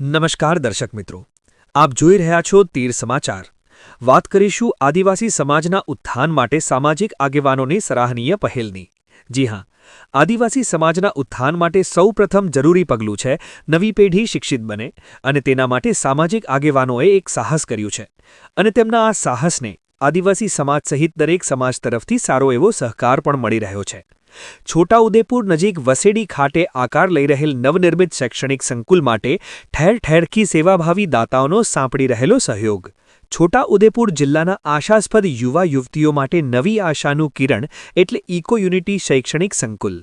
નમસ્કાર દર્શક મિત્રો, આપ જોઈ રહ્યા છો તીર સમાચાર। વાત કરીશું આદિવાસી સમાજના ઉત્થાન માટે સામાજિક આગેવાનોની સરાહનીય પહેલની। જી હા, આદિવાસી સમાજના ઉત્થાન માટે સૌપ્રથમ જરૂરી પગલું છે નવી પેઢી શિક્ષિત બને અને તેના માટે સામાજિક આગેવાનોએ એક સાહસ કર્યું છે અને તેમના આ સાહસને આદિવાસી સમાજ સહિત દરેક સમાજ તરફથી સારો એવો સહકાર પણ મળી રહ્યો છે। છોટાઉદેપુર નજીક વસેડી ખાતે આકાર લઈ રહેલ નવનિર્મિત શૈક્ષણિક સંકુલ માટે ઠેર ઠેરથી સેવાભાવી દાતાઓનો સાંપડી રહેલો સહયોગ। છોટાઉદેપુર જિલ્લાના આશાસ્પદ યુવા યુવતીઓ માટે નવી આશાનું કિરણ એટલે ઇકો યુનિટી શૈક્ષણિક સંકુલ।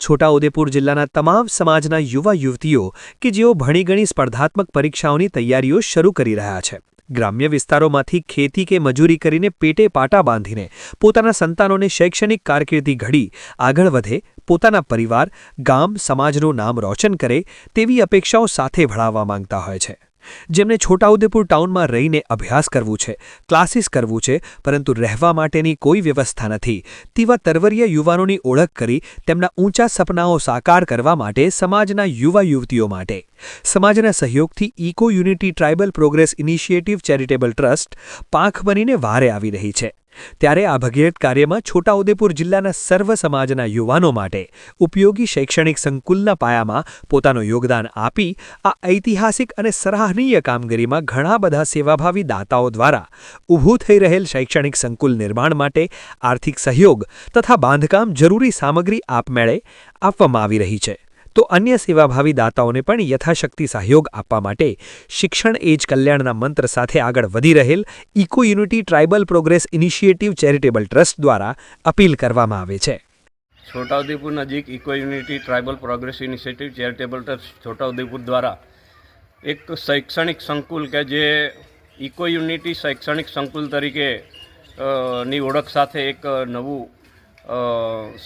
છોટાઉદેપુર જિલ્લાના તમામ સમાજના યુવા યુવતીઓ કે જેઓ ભણીગણી સ્પર્ધાત્મક પરીક્ષાઓની તૈયારીઓ શરૂ કરી રહ્યા છે, ગ્રામ્ય વિસ્તારોમાંથી ખેતી કે મજૂરી કરીને પેટે પાટા બાંધીને પોતાના સંતાનોને શૈક્ષણિક કારકિર્દી ઘડી આગળ વધે, પોતાના પરિવાર, ગામ, સમાજનું નામ રોશન કરે તેવી અપેક્ષાઓ સાથે ભણાવવા માંગતા હોય છે। જેમને છોટાઉદેપુર ટાઉનમાં રહીને અભ્યાસ કરવું છે, ક્લાસીસ કરવું છે, પરંતુ રહેવા માટેની કોઈ વ્યવસ્થા નથી તેવા તરવરિયા યુવાનોની ઓળખ કરી તેમના ઊંચા સપનાઓ સાકાર કરવા માટે સમાજના યુવા યુવતીઓ માટે સમાજના સહયોગથી eco unity tribal progress initiative charitable trust પાંખ બનીને વારે આવી રહી છે। ત્યારે આ ભગીરથ કાર્યમાં છોટાઉદેપુર જિલ્લાના સર્વ સમાજના યુવાનો માટે ઉપયોગી શૈક્ષણિક સંકુલના પાયામાં પોતાનું યોગદાન આપી આ ઐતિહાસિક અને સરાહનીય કામગીરીમાં ઘણા બધા સેવાભાવી દાતાઓ દ્વારા ઊભું થઈ રહેલ શૈક્ષણિક સંકુલ નિર્માણ માટે આર્થિક સહયોગ તથા બાંધકામ જરૂરી સામગ્રી આપમેળે આપવામાં આવી રહી છે, તો અન્ય સેવાભાવી દાતાઓને પણ યથાશક્તિ સહયોગ આપવા માટે શિક્ષણ એ જ કલ્યાણના મંત્ર સાથે આગળ વધી રહેલ eco unity tribal progress initiative charitable trust દ્વારા અપીલ કરવામાં આવે છે। છોટાઉદેપુર નજીક eco unity tribal progress initiative charitable trust Chhota Udaipur દ્વારા એક શૈક્ષણિક સંકુલ કે જે ઇકો યુનિટી શૈક્ષણિક સંકુલ તરીકે ની ઓળખ સાથે એક નવું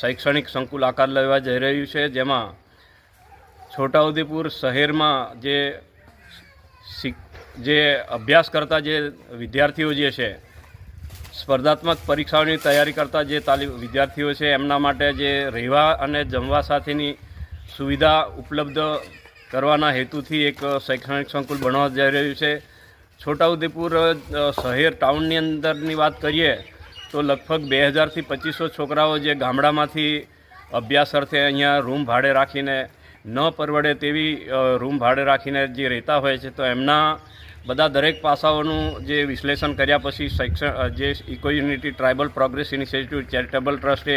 શૈક્ષણિક સંકુલ આકાર લેવા જઈ રહ્યું છે, જેમાં છોટાઉદેપુર શહેરમાં જે અભ્યાસ કરતા જે વિદ્યાર્થીઓ જે છે, સ્પર્ધાત્મક પરીક્ષાઓની તૈયારી કરતા જે વિદ્યાર્થીઓ છે, એમના માટે જે રહેવા અને જમવા સાથેની સુવિધા ઉપલબ્ધ કરવાના હેતુથી એક શૈક્ષણિક સંકુલ બનાવવા જઈ રહ્યું છે। છોટાઉદેપુર શહેર ટાઉનની અંદરની વાત કરીએ તો લગભગ 2000થી 2500 છોકરાઓ જે ગામડામાંથી અભ્યાસ અર્થે અહીંયા રૂમ ભાડે રાખીને ન પરવડે તેવી રૂમ ભાડે રાખીને જે રહેતા હોય છે, તો એમના બધા દરેક પાસાઓનું જે વિશ્લેષણ કર્યા પછી જે eco unity tribal progress initiative charitable ટ્રસ્ટે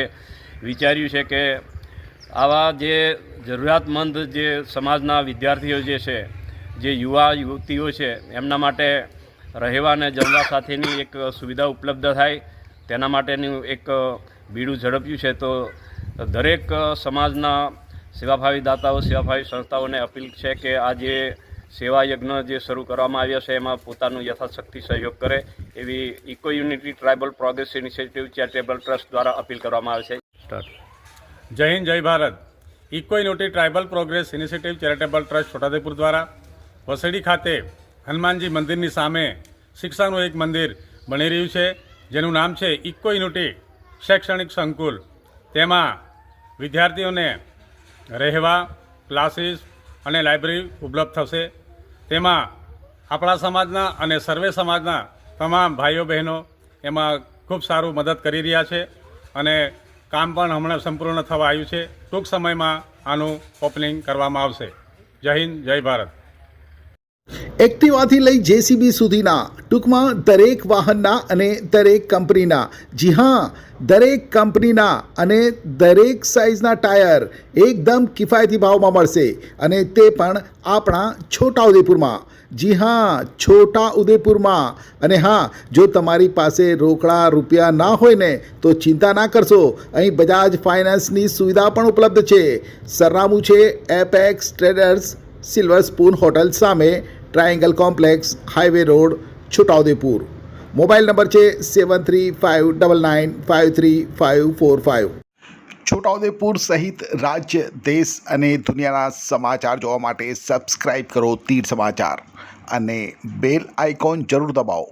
વિચાર્યું છે કે આવા જે જરૂરિયાતમંદ જે સમાજના વિદ્યાર્થીઓ જે છે, જે યુવા યુવતીઓ છે, એમના માટે રહેવા અને જમવા સાથેની એક સુવિધા ઉપલબ્ધ થાય તેના માટેનું એક બીડું ઝડપ્યું છે। તો દરેક સમાજના સેવાભાવી દાતાઓ, સેવાભાવી સંસ્થાઓને અપીલ છે કે આ જે સેવા યજ્ઞ જે શરૂ કરવામાં આવ્યા છે એમાં પોતાનું યથાશક્તિ સહયોગ કરે એવી eco unity tribal progress initiative charitable trust દ્વારા અપીલ કરવામાં આવે છે। જય હિન્દ, જય Bharat. Eco unity tribal progress initiative charitable trust Chhota Udaipur દ્વારા વસેડી ખાતે હનુમાનજી મંદિરની સામે શિક્ષાનું એક મંદિર બની રહ્યું છે, જેનું નામ છે ઇકો યુનિટી શૈક્ષણિક સંકુલ। તેમાં વિદ્યાર્થીઓને રહેવા, ક્લાસીસ અને લાઇબ્રેરી ઉપલબ્ધ થશે। તેમાં આપણા સમાજના અને સર્વે સમાજના તમામ ભાઈઓ બહેનો એમાં ખૂબ સારું મદદ કરી રહ્યા છે અને કામ પણ હમણાં સંપૂર્ણ થવા આવ્યું છે। ટૂંક સમયમાં આનું ઓપનિંગ કરવામાં આવશે। જય હિન્દ, જય ભારત। એક્ટિવાથી લઈ જેસીબી સુધીના ટૂંકમાં દરેક વાહનના અને દરેક કંપનીના, જી હા, દરેક કંપનીના અને દરેક સાઇઝના ટાયર એકદમ કિફાયતી ભાવમાં મળશે અને તે પણ આપણા છોટાઉદેપુરમાં। જી હા, છોટાઉદેપુરમાં। અને હા, જો તમારી પાસે રોકડા રૂપિયા ના હોય ને તો ચિંતા ના કરશો, અહીં બજાજ ફાઇનાન્સની સુવિધા પણ ઉપલબ્ધ છે। સરનામું છે apex traders, silver spoon hotel સામે, triangle complex, highway road, Chhota Udepur. Mobile number છે 7359953545। છોટાઉદેપુર સહિત રાજ્ય, દેશ અને દુનિયાના સમાચાર જોવા માટે સબસ્ક્રાઈબ કરો તીર સમાચાર અને બેલ આઇકોન જરૂર દબાવો।